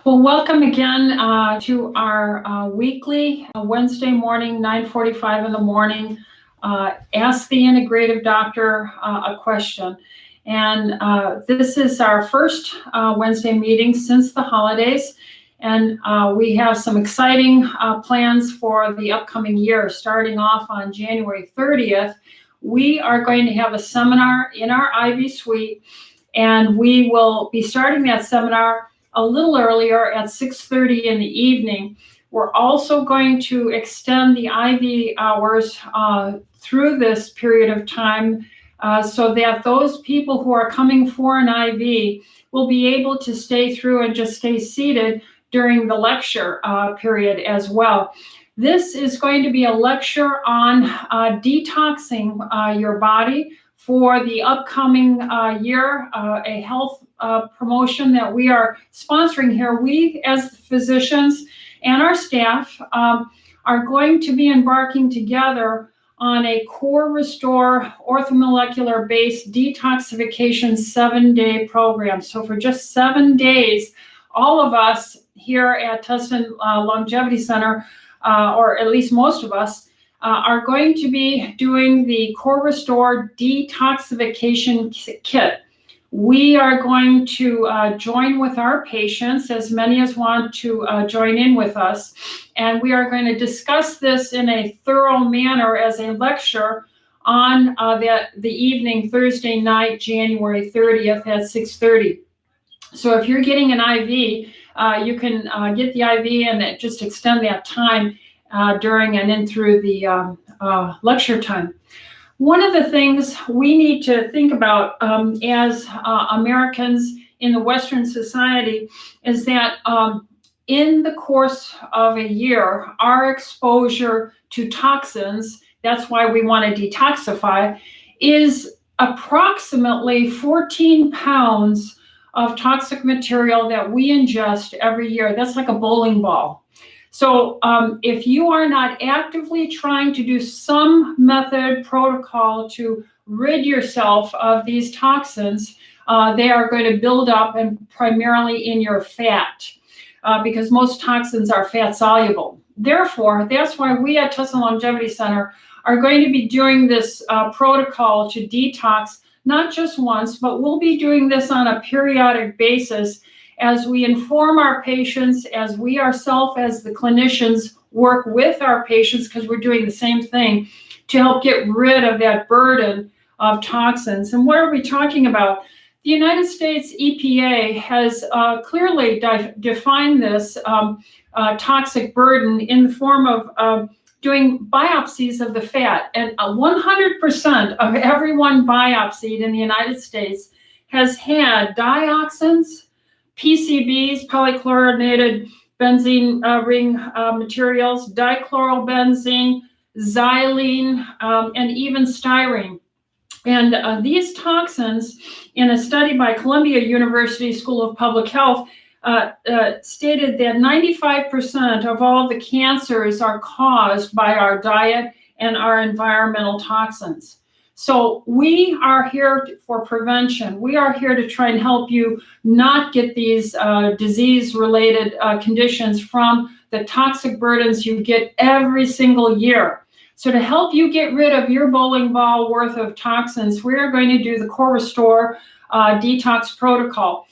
Well, welcome again to our weekly Wednesday morning, 9:45 in the morning, Ask the Integrative Doctor a Question. And this is our first Wednesday meeting since the holidays. And we have some exciting plans for the upcoming year. Starting off on January 30th, we are going to have a seminar in our IV suite, and we will be starting that seminar a little earlier at 6:30 in the evening. We're also going to extend the IV hours through this period of time so that those people who are coming for an IV will be able to stay through and just stay seated during the lecture period as well. This is going to be a lecture on detoxing your body for the upcoming year, a health promotion that we are sponsoring here. We, as physicians and our staff, are going to be embarking together on a Core Restore orthomolecular-based detoxification 7-day program. So for just 7 days, all of us here at Tustin Longevity Center, or at least most of us, are going to be doing the Core Restore detoxification kit. We are going to join with our patients, as many as want to join in with us, and we are going to discuss this in a thorough manner as a lecture on the evening, Thursday night, January 30th at 6:30. So if you're getting an IV, you can get the IV and just extend that time during and in through the lecture time. One of the things we need to think about as Americans in the Western society is that in the course of a year, our exposure to toxins, that's why we want to detoxify, is approximately 14 pounds of toxic material that we ingest every year. That's like a bowling ball. So if you are not actively trying to do some method, protocol to rid yourself of these toxins, they are going to build up and primarily in your fat because most toxins are fat soluble. Therefore, that's why we at Tustin Longevity Center are going to be doing this protocol to detox, not just once, but we'll be doing this on a periodic basis as we inform our patients, as we ourselves, as the clinicians, work with our patients, because we're doing the same thing, to help get rid of that burden of toxins. And what are we talking about? The United States EPA has clearly defined this toxic burden in the form of doing biopsies of the fat. And 100% of everyone biopsied in the United States has had dioxins, PCBs, polychlorinated benzene ring materials, dichlorobenzene, xylene, and even styrene. And these toxins, in a study by Columbia University School of Public Health, stated that 95% of all the cancers are caused by our diet and our environmental toxins. So we are here for prevention. We are here to try and help you not get these disease-related conditions from the toxic burdens you get every single year. So to help you get rid of your bowling ball worth of toxins, we are going to do the Core Restore detox protocol.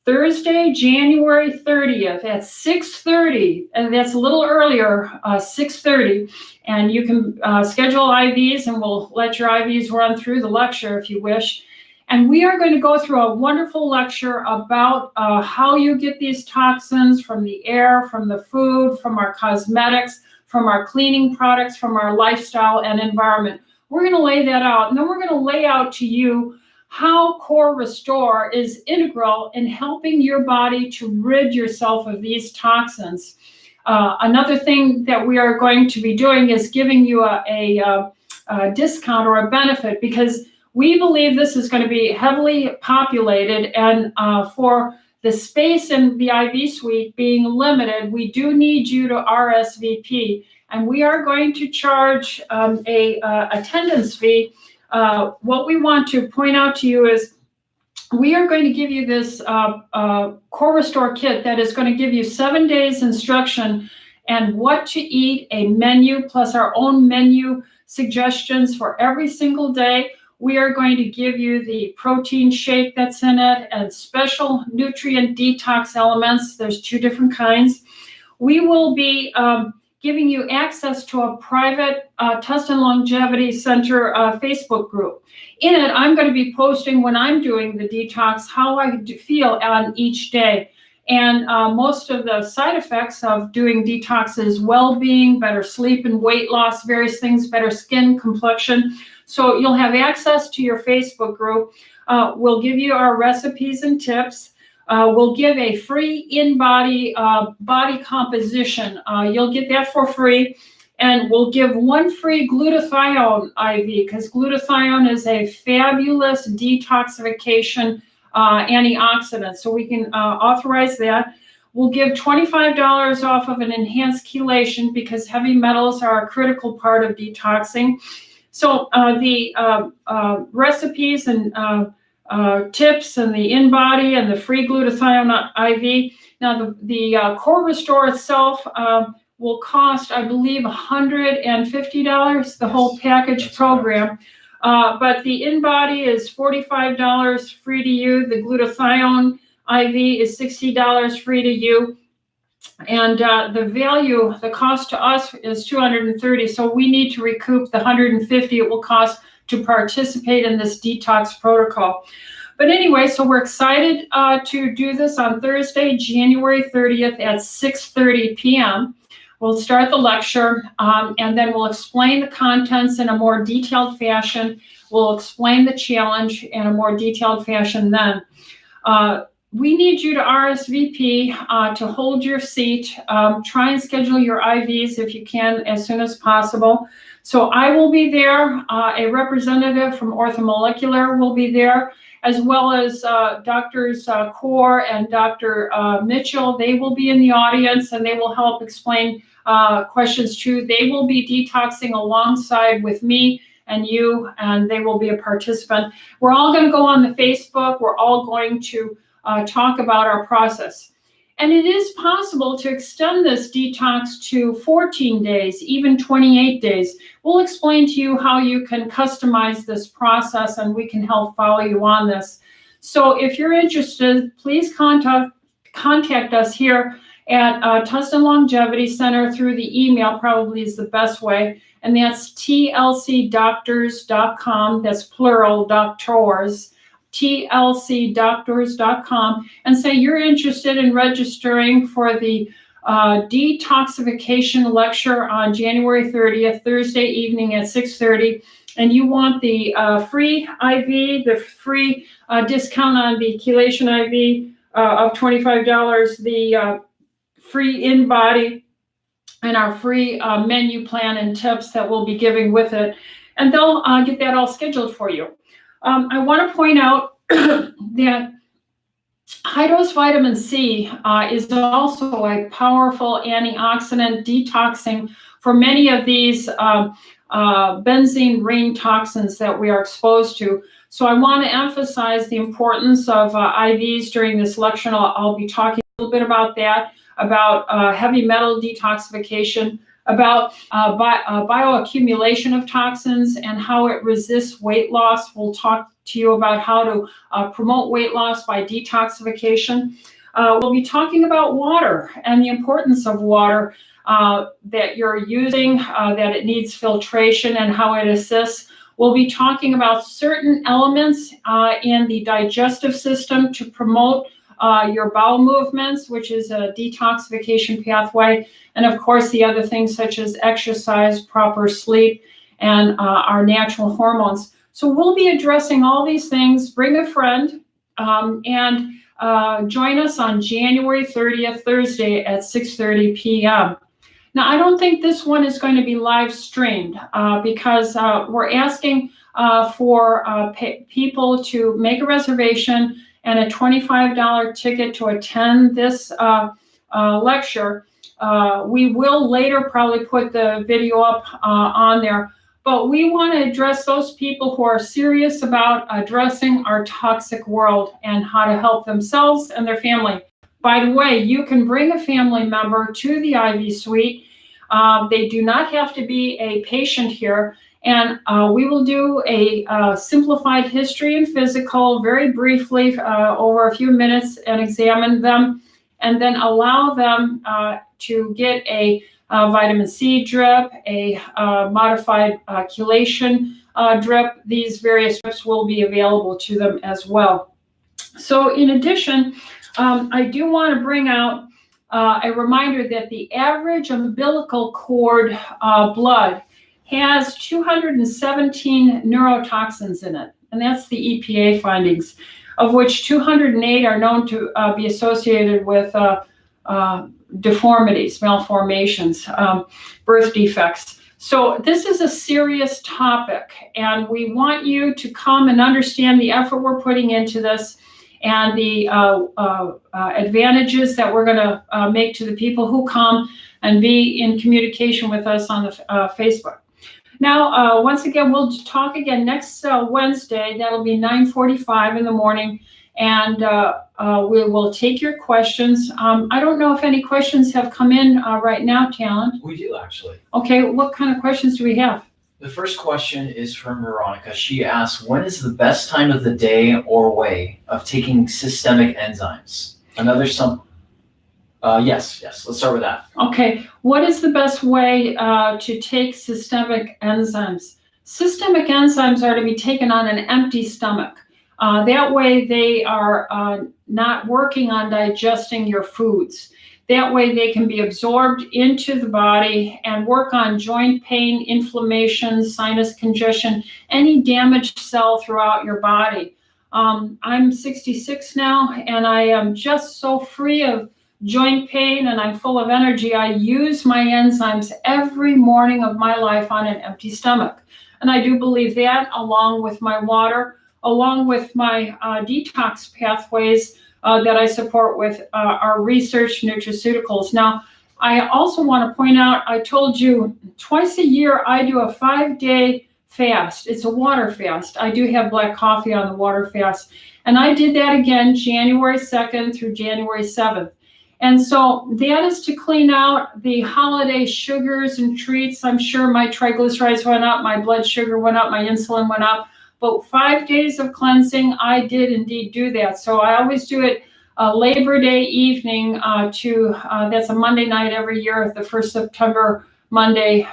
Thursday, January 30th at 6:30, and that's a little earlier, 6:30, and you can schedule IVs, and we'll let your IVs run through the lecture if you wish. And we are going to go through a wonderful lecture about how you get these toxins from the air, from the food, from our cosmetics, from our cleaning products, from our lifestyle and environment. We're going to lay that out, and then we're going to lay out to you how Core Restore is integral in helping your body to rid yourself of these toxins. Another thing that we are going to be doing is giving you a discount or a benefit, because we believe this is going to be heavily populated, and for the space in the IV suite being limited, we do need you to RSVP, and we are going to charge a attendance fee. What we want to point out to you is we are going to give you this Core Restore kit that is going to give you 7 days instruction and what to eat, a menu, plus our own menu suggestions for every single day. We are going to give you the protein shake that's in it and special nutrient detox elements. There's 2 different kinds. We will be giving you access to a private Test and Longevity Center Facebook group. In it, I'm going to be posting when I'm doing the detox, how I feel on each day. And most of the side effects of doing detox is well-being, better sleep and weight loss, various things, better skin complexion. So you'll have access to your Facebook group. We'll give you our recipes and tips. We'll give a free in-body body composition. You'll get that for free. And we'll give 1 free glutathione IV, because glutathione is a fabulous detoxification antioxidant. So we can authorize that. We'll give $25 off of an enhanced chelation, because heavy metals are a critical part of detoxing. So the recipes and tips and the in-body and the free glutathione IV. Now the Core Restore itself will cost, I believe, $150, the whole package program. But the in-body is $45 free to you. The glutathione IV is $60 free to you. And the cost to us is $230. So we need to recoup the $150 it will cost to participate in this detox protocol. But anyway, so we're excited to do this on Thursday, January 30th at 6:30 p.m. We'll start the lecture, and then we'll explain the contents in a more detailed fashion. We'll explain the challenge in a more detailed fashion then. We need you to RSVP to hold your seat. Try and schedule your IVs if you can as soon as possible. So I will be there. A representative from Orthomolecular will be there, as well as Drs. Kaur and Dr. Mitchell. They will be in the audience, and they will help explain questions too. They will be detoxing alongside with me and you, and they will be a participant. We're all going to go on the Facebook. We're all going to talk about our process. And it is possible to extend this detox to 14 days, even 28 days. We'll explain to you how you can customize this process, and we can help follow you on this. So if you're interested, please contact us here at Test and Longevity Center through the email, probably is the best way. And that's tlcdoctors.com. That's plural, doctors. tlcdoctors.com, and say you're interested in registering for the detoxification lecture on January 30th, Thursday evening at 6:30, and you want the free IV, the free discount on the chelation IV of $25, the free in-body, and our free menu plan and tips that we'll be giving with it, and they'll get that all scheduled for you. I want to point out that high-dose vitamin C is also a powerful antioxidant detoxing for many of these benzene ring toxins that we are exposed to. So I want to emphasize the importance of IVs during this lecture. I'll be talking a little bit about that, about heavy metal detoxification, about bioaccumulation of toxins and how it resists weight loss. We'll talk to you about how to promote weight loss by detoxification. We'll be talking about water and the importance of water that you're using, that it needs filtration and how it assists. We'll be talking about certain elements in the digestive system to promote your bowel movements, which is a detoxification pathway. And of course, the other things such as exercise, proper sleep, and our natural hormones. So we'll be addressing all these things. Bring a friend and join us on January 30th, Thursday at 6:30 p.m. Now, I don't think this one is going to be live streamed because we're asking for people to make a reservation and a $25 ticket to attend this lecture. We will later probably put the video up on there, but we want to address those people who are serious about addressing our toxic world and how to help themselves and their family. By the way, you can bring a family member to the IV suite. They do not have to be a patient here. And we will do a simplified history and physical very briefly over a few minutes and examine them, and then allow them to get a vitamin C drip, a modified chelation drip. These various drips will be available to them as well. So in addition, I do want to bring out a reminder that the average umbilical cord blood has 217 neurotoxins in it, and that's the EPA findings, of which 208 are known to be associated with deformities, malformations, birth defects. So this is a serious topic, and we want you to come and understand the effort we're putting into this and the advantages that we're going to make to the people who come and be in communication with us on the Facebook. Now, once again, we'll talk again next Wednesday. That'll be 9:45 in the morning, and we will take your questions. I don't know if any questions have come in right now, Talon. We do, actually. Okay, what kind of questions do we have? The first question is from Veronica. She asks, when is the best time of the day or way of taking systemic enzymes? Yes, let's start with that. Okay, what is the best way to take systemic enzymes? Systemic enzymes are to be taken on an empty stomach. That way they are not working on digesting your foods. That way they can be absorbed into the body and work on joint pain, inflammation, sinus congestion, any damaged cell throughout your body. I'm 66 now, and I am just so free of joint pain, and I'm full of energy. I use my enzymes every morning of my life on an empty stomach. And I do believe that, along with my water, along with my detox pathways that I support with our research nutraceuticals. Now, I also want to point out, I told you twice a year I do a 5-day fast. It's a water fast. I do have black coffee on the water fast. And I did that again January 2nd through January 7th. And so that is to clean out the holiday sugars and treats. I'm sure my triglycerides went up, my blood sugar went up, my insulin went up. But 5 days of cleansing, I did indeed do that. So I always do it Labor Day evening that's a Monday night every year. The first September, Monday,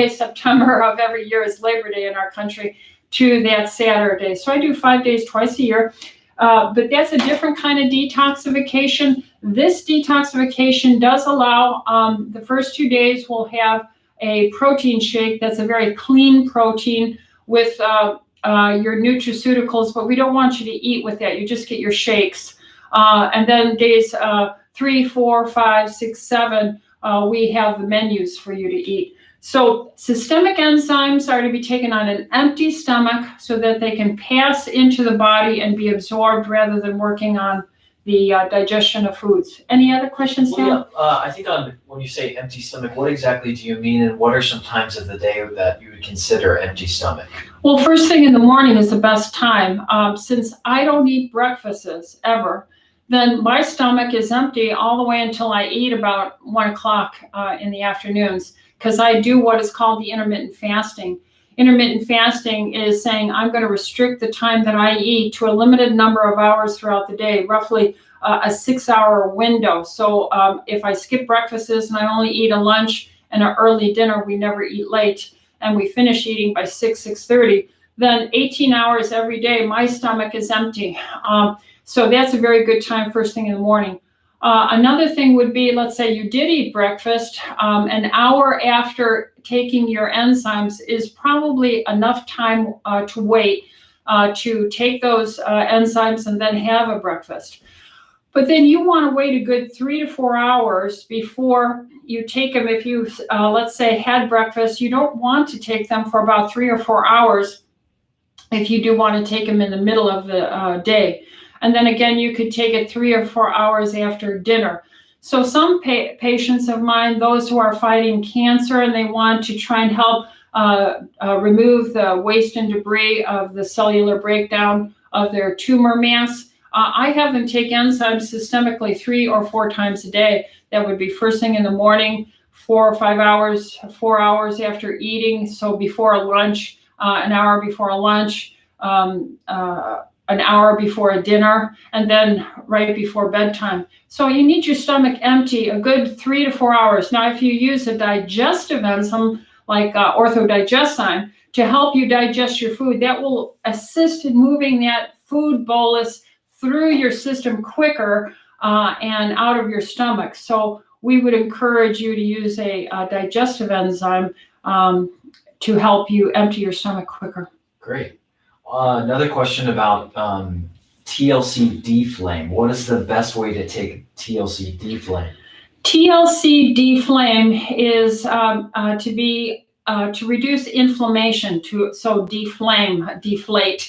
September of every year is Labor Day in our country, to that Saturday. So I do 5 days twice a year. But that's a different kind of detoxification. This detoxification does allow, the first 2 days we'll have a protein shake that's a very clean protein with your nutraceuticals, but we don't want you to eat with that. You just get your shakes. And then days 3, 4, 5, 6, 7, we have the menus for you to eat. So systemic enzymes are to be taken on an empty stomach so that they can pass into the body and be absorbed rather than working on the digestion of foods. Any other questions, Sam? Well, yeah, I think when you say empty stomach, what exactly do you mean, and what are some times of the day that you would consider empty stomach? Well, first thing in the morning is the best time. Since I don't eat breakfasts ever, then my stomach is empty all the way until I eat about 1 o'clock in the afternoons, because I do what is called the intermittent fasting. Intermittent fasting is saying I'm going to restrict the time that I eat to a limited number of hours throughout the day, roughly a 6-hour window. So if I skip breakfasts and I only eat a lunch and an early dinner, we never eat late, and we finish eating by 6:30, then 18 hours every day, my stomach is empty. So that's a very good time first thing in the morning. Another thing would be, let's say you did eat breakfast, an hour after taking your enzymes is probably enough time to wait to take those enzymes and then have a breakfast. But then you want to wait a good 3 to 4 hours before you take them. If you, let's say, had breakfast, you don't want to take them for about 3 or 4 hours if you do want to take them in the middle of the day. And then again, you could take it 3 or 4 hours after dinner. So some patients of mine, those who are fighting cancer and they want to try and help remove the waste and debris of the cellular breakdown of their tumor mass. I have them take enzymes systemically 3 or 4 times a day. That would be first thing in the morning, 4 or 5 hours, 4 hours after eating. So before lunch, an hour before lunch, an hour before a dinner, and then right before bedtime. So you need your stomach empty a good 3 to 4 hours. Now, if you use a digestive enzyme like orthodigestine to help you digest your food, that will assist in moving that food bolus through your system quicker and out of your stomach. So we would encourage you to use a digestive enzyme to help you empty your stomach quicker. Great. Another question about TLC deflame. What is the best way to take TLC deflame? TLC deflame is to reduce inflammation, deflame, deflate.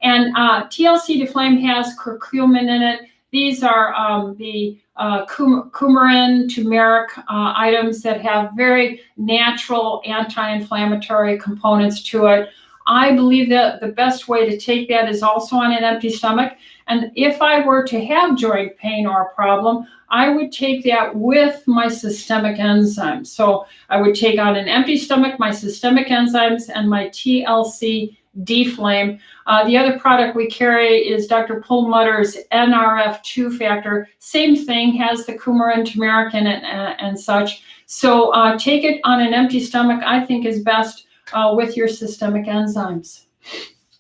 And TLC deflame has curcumin in it. These are the coumarin, turmeric items that have very natural anti-inflammatory components to it. I believe that the best way to take that is also on an empty stomach. And if I were to have joint pain or a problem, I would take that with my systemic enzymes. So I would take on an empty stomach my systemic enzymes and my TLC deflame. The other product we carry is Dr. Perlmutter's NRF2 factor. Same thing, has the coumarin, turmeric in it and such. So take it on an empty stomach, I think is best with your systemic enzymes.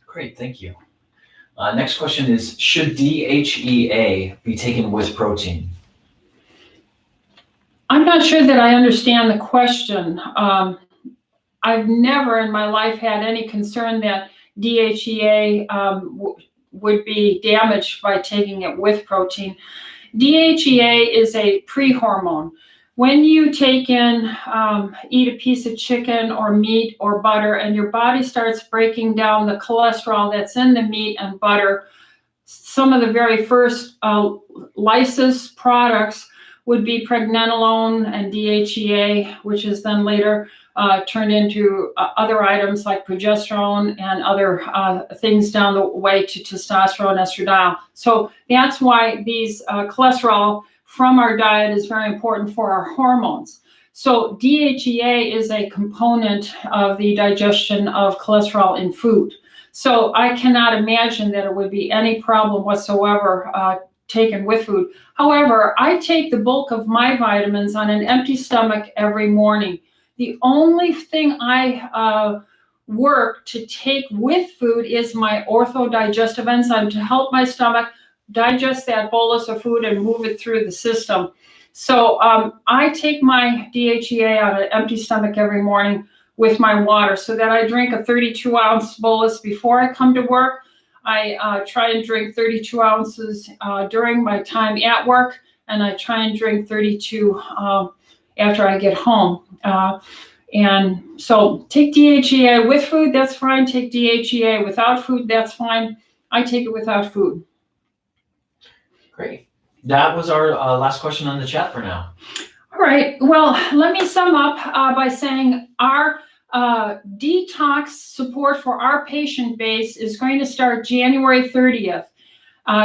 Great, thank you. Next question is, should DHEA be taken with protein? I'm not sure that I understand the question. I've never in my life had any concern that DHEA would be damaged by taking it with protein. DHEA is a pre-hormone. When you take in, eat a piece of chicken or meat or butter, and your body starts breaking down the cholesterol that's in the meat and butter, some of the very first lysis products would be pregnenolone and DHEA, which is then later turned into other items like progesterone and other things down the way to testosterone, estradiol. So that's why these cholesterol from our diet is very important for our hormones. So DHEA is a component of the digestion of cholesterol in food. So I cannot imagine that it would be any problem whatsoever taken with food. However, I take the bulk of my vitamins on an empty stomach every morning. The only thing I work to take with food is my orthodigestive enzyme to help my stomach digest that bolus of food and move it through the system. So I take my DHEA on an empty stomach every morning with my water, so that I drink a 32-ounce bolus before I come to work. I try and drink 32 ounces during my time at work, and I try and drink 32 after I get home. And so take DHEA with food, that's fine. Take DHEA without food, that's fine. I take it without food. Great. That was our last question on the chat for now. All right. Well, let me sum up by saying our detox support for our patient base is going to start January 30th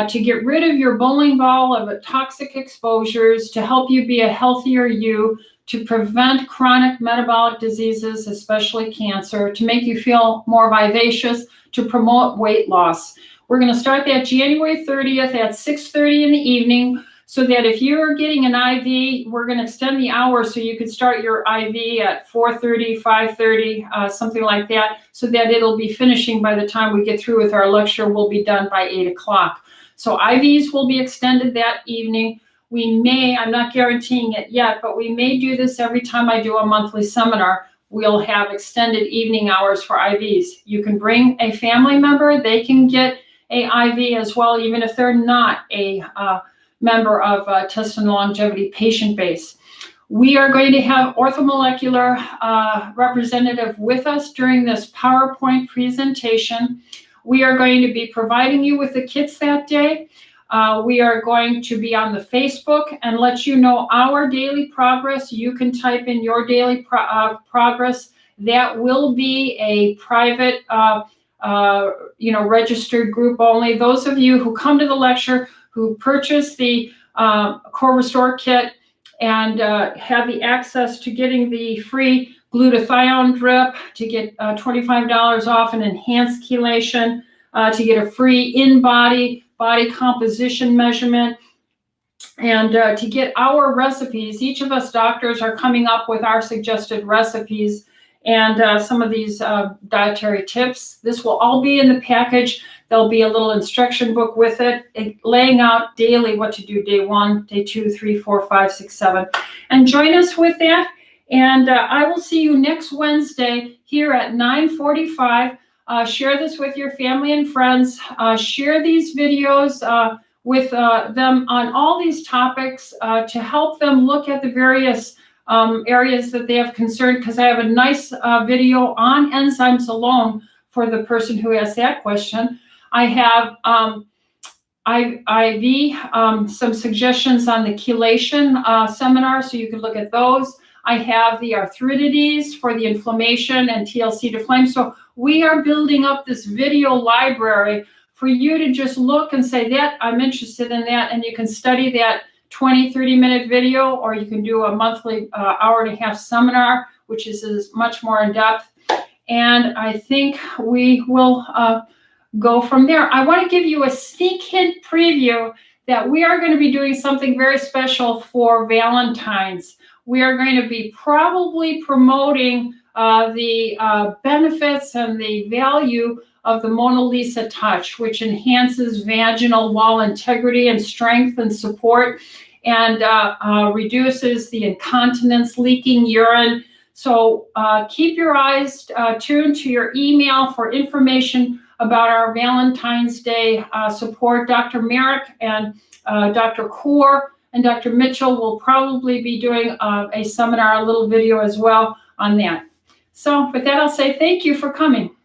to get rid of your bowling ball of toxic exposures, to help you be a healthier you, to prevent chronic metabolic diseases, especially cancer, to make you feel more vivacious, to promote weight loss. We're going to start that January 30th at 6:30 in the evening, so that if you're getting an IV, we're going to extend the hours so you could start your IV at 4:30, 5:30, something like that, so that it'll be finishing by the time we get through with our lecture. We'll be done by 8 o'clock. So IVs will be extended that evening. We may, I'm not guaranteeing it yet, but we may do this every time I do a monthly seminar. We'll have extended evening hours for IVs. You can bring a family member. They can get a IV as well, even if they're not a member of Test and Longevity patient base. We are going to have orthomolecular representative with us during this PowerPoint presentation. We are going to be providing you with the kits that day. We are going to be on the Facebook and let you know our daily progress. You can type in your daily progress That will be a private, registered group only. Those of you who come to the lecture, who purchase the Core Restore Kit and have the access to getting the free glutathione drip, to get $25 off an enhanced chelation, to get a free in-body body composition measurement, and to get our recipes. Each of us doctors are coming up with our suggested recipes and some of these dietary tips. This will all be in the package. There'll be a little instruction book with it, laying out daily what to do, day 1, day 2, 3, 4, 5, 6, 7. And join us with that. And I will see you next Wednesday here at 9:45. Share this with your family and friends. Share these videos with them on all these topics to help them look at the various areas that they have concern, because I have a nice video on enzymes alone for the person who asked that question. I have some suggestions on the chelation seminar, so you can look at those. I have the arthritides for the inflammation and TLC to flame. So we are building up this video library for you to just look and say, that I'm interested in that, and you can study that 20-30-minute video, or you can do a monthly hour-and-a-half seminar, which is much more in depth. And I think we will go from there. I want to give you a sneak hint preview that we are going to be doing something very special for Valentine's. We are going to be probably promoting the benefits and the value of the Mona Lisa Touch, which enhances vaginal wall integrity and strength and support, and reduces the incontinence, leaking urine. So keep your eyes tuned to your email for information about our Valentine's Day support. Dr. Merrick and Dr. Kaur and Dr. Mitchell will probably be doing a seminar, a little video as well on that. So with that, I'll say thank you for coming.